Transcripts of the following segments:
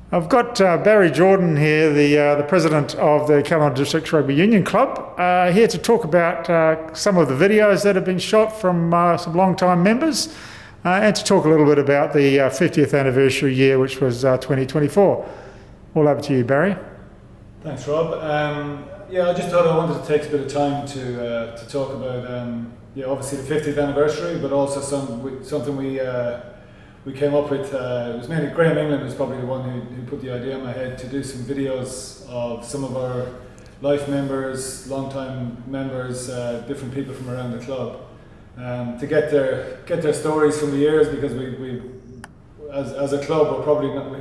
I've got Barry Jordan here, the president of the Kalamunda District Rugby Union Club, here to talk about some of the videos that have been shot from some long-time members and to talk a little bit about the 50th anniversary year, which was 2024. All over to you, Barry. Thanks, Rob. I just thought I wanted to take a bit of time to talk about obviously the 50th anniversary, but also something we came up with. It was mainly Graham England was probably the one who put the idea in my head to do some videos of some of our life members, long-time members, different people from around the club, to get their stories from the years, because we as a club we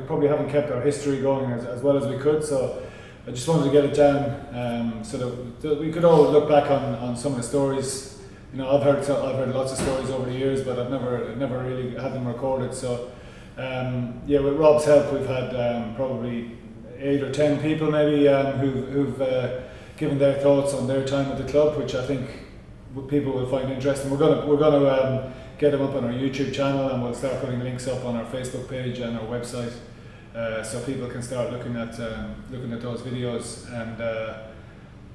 probably haven't kept our history going as well as we could. So I just wanted to get it down so that we could all look back on some of the stories. You know, I've heard lots of stories over the years, but I've never really had them recorded. So with Rob's help, we've had probably 8 or 10 people maybe who've given their thoughts on their time at the club, which I think people will find interesting. We're gonna get them up on our YouTube channel, and we'll start putting links up on our Facebook page and our website, so people can start looking at those videos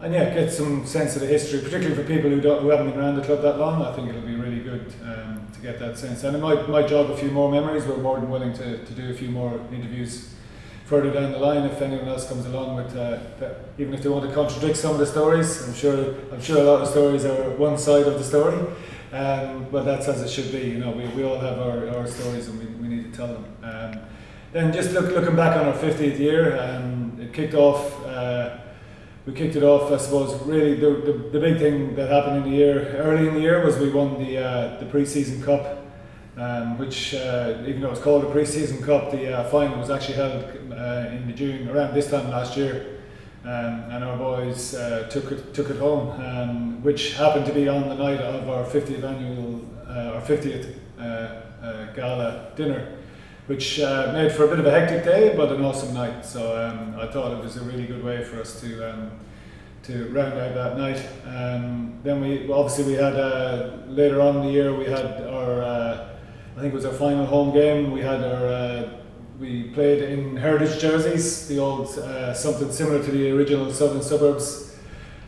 and get some sense of the history, particularly for people who haven't been around the club that long. I think it'll be really good to get that sense, and it might jog a few more memories. We're more than willing to do a few more interviews further down the line if anyone else comes along with even if they want to contradict some of the stories. I'm sure a lot of stories are one side of the story, but that's as it should be. You know, we all have our stories, and we need to tell them. Then just looking back on our 50th year, it kicked off. We kicked it off, I suppose. Really, the big thing that happened early in the year, was we won the pre-season cup, which even though it's called a pre-season cup, the final was actually held in June, around this time last year, and our boys took it home, which happened to be on the night of our 50th gala dinner, which made for a bit of a hectic day, but an awesome night. So I thought it was a really good way for us to round out that night. Then we had later on in the year, we had our I think it was our final home game. We played in heritage jerseys, the old something similar to the original Southern Suburbs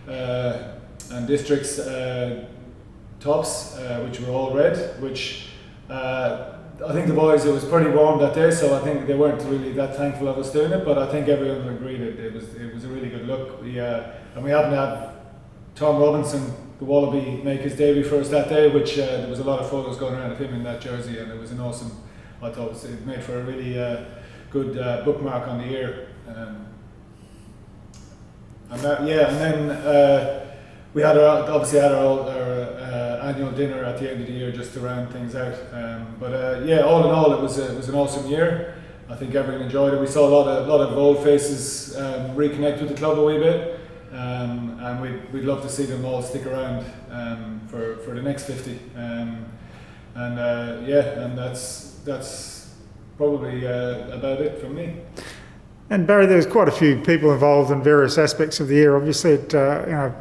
and Districts tops, which were all red, which I think the boys, it was pretty warm that day, so I think they weren't really that thankful of us doing it, but I think everyone agreed it was a really good look. And we happened to have Tom Robinson, the Wallaby, make his debut for us that day, which there was a lot of photos going around of him in that jersey, and it was an awesome, I thought it made for a really good bookmark on the year. We had our annual dinner at the end of the year just to round things out. All in all, it was an awesome year. I think everyone enjoyed it. We saw a lot of old faces reconnect with the club a wee bit, and we'd love to see them all stick around for the next 50. And that's probably about it from me. And Barry, there was quite a few people involved in various aspects of the year. Obviously,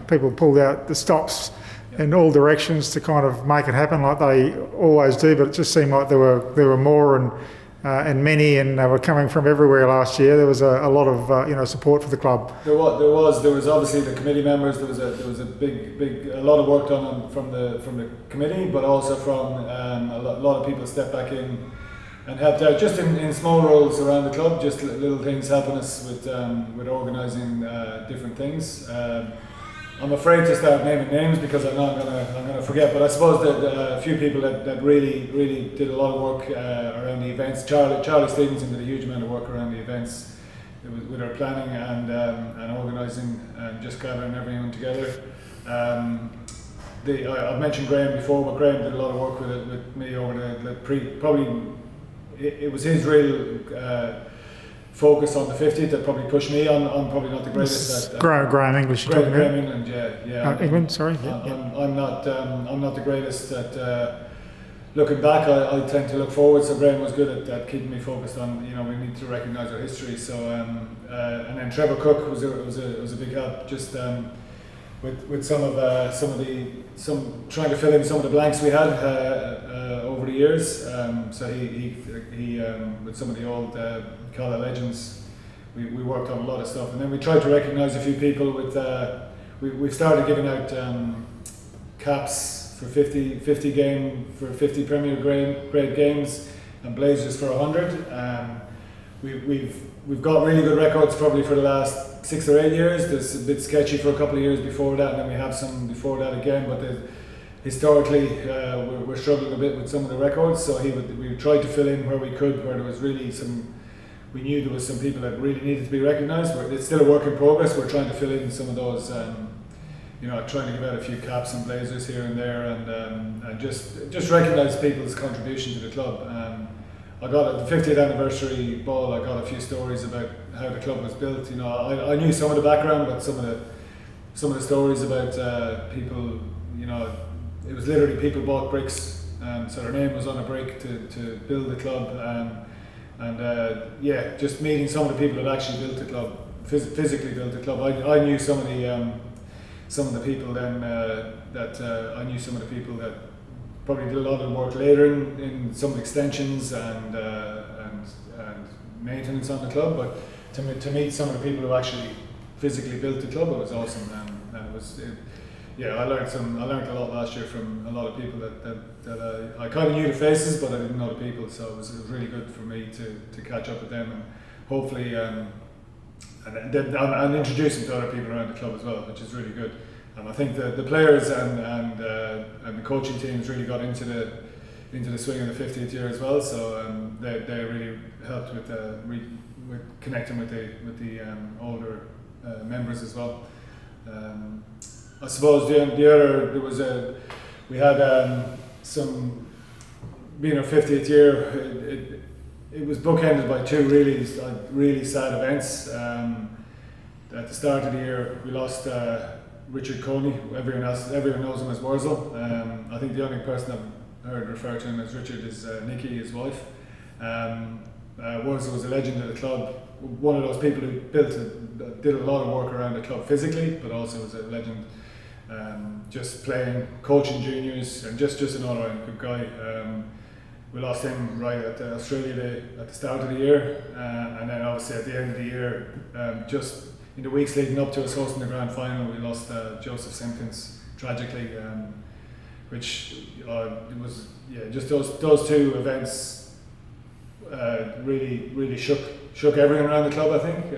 people pulled out the stops in all directions to kind of make it happen, like they always do. But it just seemed like there were more and many, and they were coming from everywhere last year. There was a lot of support for the club. There was obviously the committee members. There was a lot of work done from the committee, but also from a lot of people stepped back in and helped out just in small roles around the club, just little things helping us with organising different things. I'm afraid to start naming names because I'm gonna forget, but I suppose that a few people that really did a lot of work around the events. Charlie Stevenson did a huge amount of work around the events with our planning and organising and just gathering everyone together. I've mentioned Graham before, but Graham did a lot of work with me over it was his real focus on the 50th that probably pushed me on probably not the greatest. Graham English. Graham England, yeah. England, sorry. I'm not the greatest at looking back. I tend to look forward. So Graham was good at keeping me focused on. We need to recognise our history. So and then Trevor Cook was a big help. Just with some trying to fill in some of the blanks we had over the of years. So he with some of the old Cala legends, we worked on a lot of stuff, and then we tried to recognise a few people with. We've started giving out caps for 50 Premier grade games, and blazers for 100. We've got really good records probably for the last 6 or 8 years. There's a bit sketchy for a couple of years before that, and then we have some before that again. But historically, we're struggling a bit with some of the records. So we tried to fill in where we could, where there was really some. We knew there was some people that really needed to be recognised. It's still a work in progress. We're trying to fill in some of those. Trying to give out a few caps and blazers here and there, and just recognise people's contribution to the club. I got at the 50th anniversary ball. I got a few stories about how the club was built. I knew some of the background, but some of the stories about people. It was literally people bought bricks, so their name was on a brick to build the club. Just meeting some of the people that actually built the club, physically built the club. I knew some of the people then I knew some of the people that probably did a lot of work later in some extensions and maintenance on the club. But to meet some of the people who actually physically built the club, it was awesome, and it was. I learned a lot last year from a lot of people that I kind of knew the faces, but I didn't know the people. So it was really good for me to catch up with them, and hopefully and introduce them to other people around the club as well, which is really good. And I think the players and the coaching teams really got into the swing of the 50th year as well. So they really helped with connecting with the older members as well. I suppose we had some, being our 50th year, it was bookended by two really sad events. At the start of the year, we lost Richard Coney. Everyone knows him as Wurzel. I think the only person I've heard refer to him as Richard is Nikki, his wife. Wurzel was a legend of the club. One of those people who did a lot of work around the club physically, but also was a legend. Just playing, coaching juniors, and just an all-around good guy. We lost him right at the Australia Day at the start of the year, and then obviously at the end of the year, just in the weeks leading up to us hosting the grand final, we lost Joseph Simpkins tragically, which it was just those two events really shook everyone around the club, I think,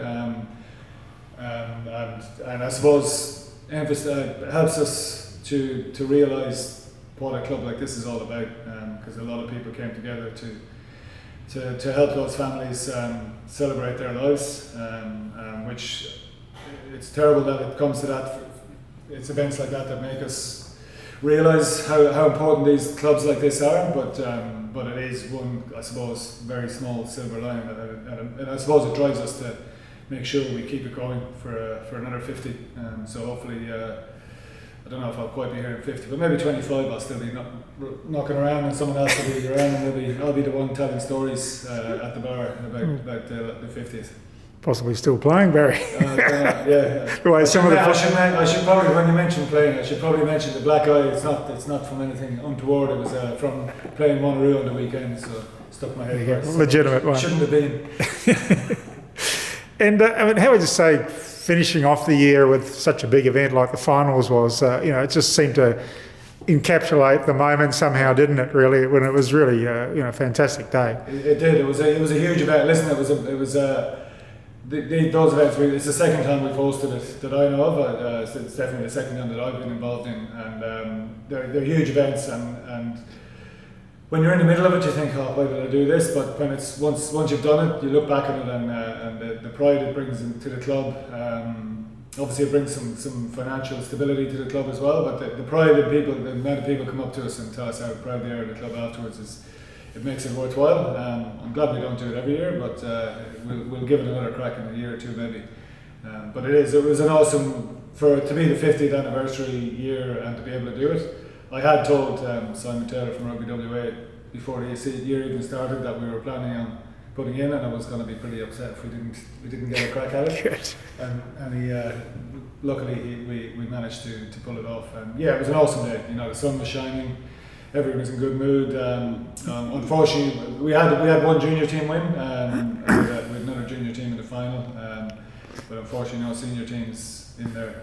and I suppose helps us to realise what a club like this is all about, because a lot of people came together to help those families celebrate their lives, which it's terrible that it comes to that. It's events like that make us realise how important these clubs like this are, but it is one, I suppose, very small silver lining, and I suppose it drives us to make sure we keep it going for another 50. So hopefully, I don't know if I'll quite be here at 50, but maybe 25 I'll still be knocking around, and someone else will be around, and I'll be the one telling stories at the bar about the 50th. Possibly still playing, Barry. Yeah. Well, I should probably, when you mention playing, I should probably mention the black eye. It's not from anything untoward. It was from playing Monterey on the weekend, so stuck my head first. Legitimate one. Shouldn't have been. And how would you say finishing off the year with such a big event like the finals was? It just seemed to encapsulate the moment somehow, didn't it? Really, when it was really a fantastic day. It did. It was a huge event. Listen, those events. It's the second time we've hosted it that I know of. It's definitely the second time that I've been involved in, and they're huge events. And when you're in the middle of it, you think, "Oh, why did I do this?" But when it's once you've done it, you look back at it, and the pride it brings to the club. Obviously, it brings some financial stability to the club as well. But the pride of people, the amount of people come up to us and tell us how proud they are of the club afterwards, it makes it worthwhile. I'm glad we don't do it every year, but we'll give it another crack in a year or two maybe. But it was an awesome, to be the 50th anniversary year and to be able to do it. I had told Simon Taylor from Rugby WA before the year even started that we were planning on putting in, and I was going to be pretty upset if we didn't get a crack at it. Good. And he luckily we managed to pull it off. And yeah, it was an awesome day. The sun was shining. everyone was in good mood. Unfortunately, we had one junior team win, and we had another junior team in the final, but unfortunately no senior teams in there.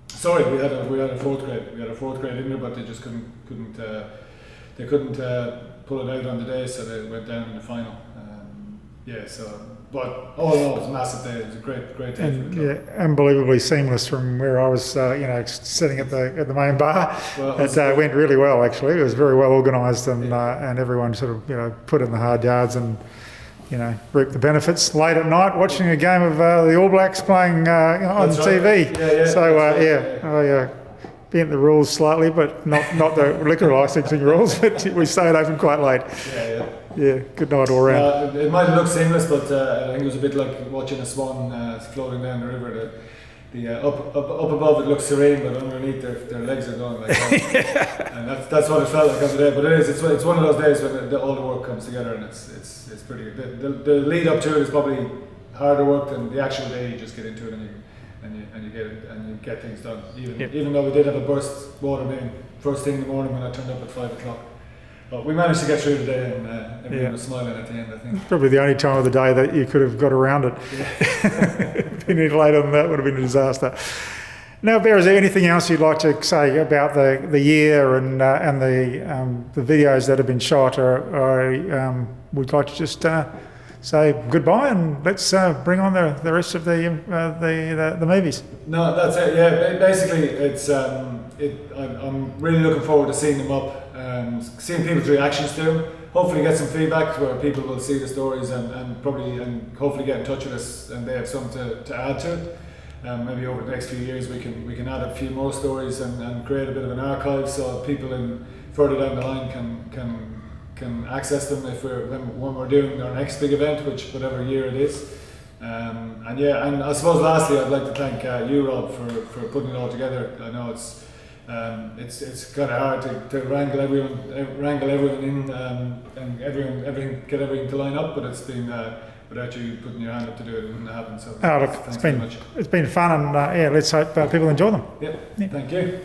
Sorry, we had a fourth grade. We had a fourth grade in there, but they just couldn't pull it out on the day, so they went down in the final. But all in all, it was a massive day. It was a great day for the club. Yeah, unbelievably seamless from where I was, sitting at the main bar. Well, it went really well, actually. It was very well organised, and everyone sort of put in the hard yards and reaped the benefits. Late at night, watching a game of the All Blacks playing on TV. I bent the rules slightly, but not the liquor licensing rules. But we stayed open quite late. Yeah, good night all round. It might look seamless, but I think it was a bit like watching a swan floating down the river. Up above it looks serene, but underneath their legs are going like that. And that's what it felt like on the day. But it's one of those days when all the work comes together, and it's pretty good. The lead up to it is probably harder work than the actual day. You just get into it and you get things done. Even though we did have a burst water main first thing in the morning when I turned up at 5 o'clock. But we managed to get through the day, and everyone was smiling at the end, I think. Probably the only time of the day that you could have got around it. Being any later than that would have been a disaster. Now, Bear, is there anything else you'd like to say about the year and the videos that have been shot, or would like to just say goodbye and let's bring on the rest of the movies? No, that's it. Yeah, basically, it's I'm really looking forward to seeing them up. Seeing people's reactions to them, hopefully get some feedback where people will see the stories and hopefully get in touch with us and they have something to add to it. Maybe over the next few years we can add a few more stories and create a bit of an archive so people further down the line can access them when we're doing our next big event, whatever year it is. And I suppose lastly I'd like to thank you, Rob, for putting it all together. I know it's kind of hard to wrangle everyone in and get everything to line up, but it's been without you putting your hand up to do it, it wouldn't happen. So it's been fun, and let's hope people enjoy them. Thank you.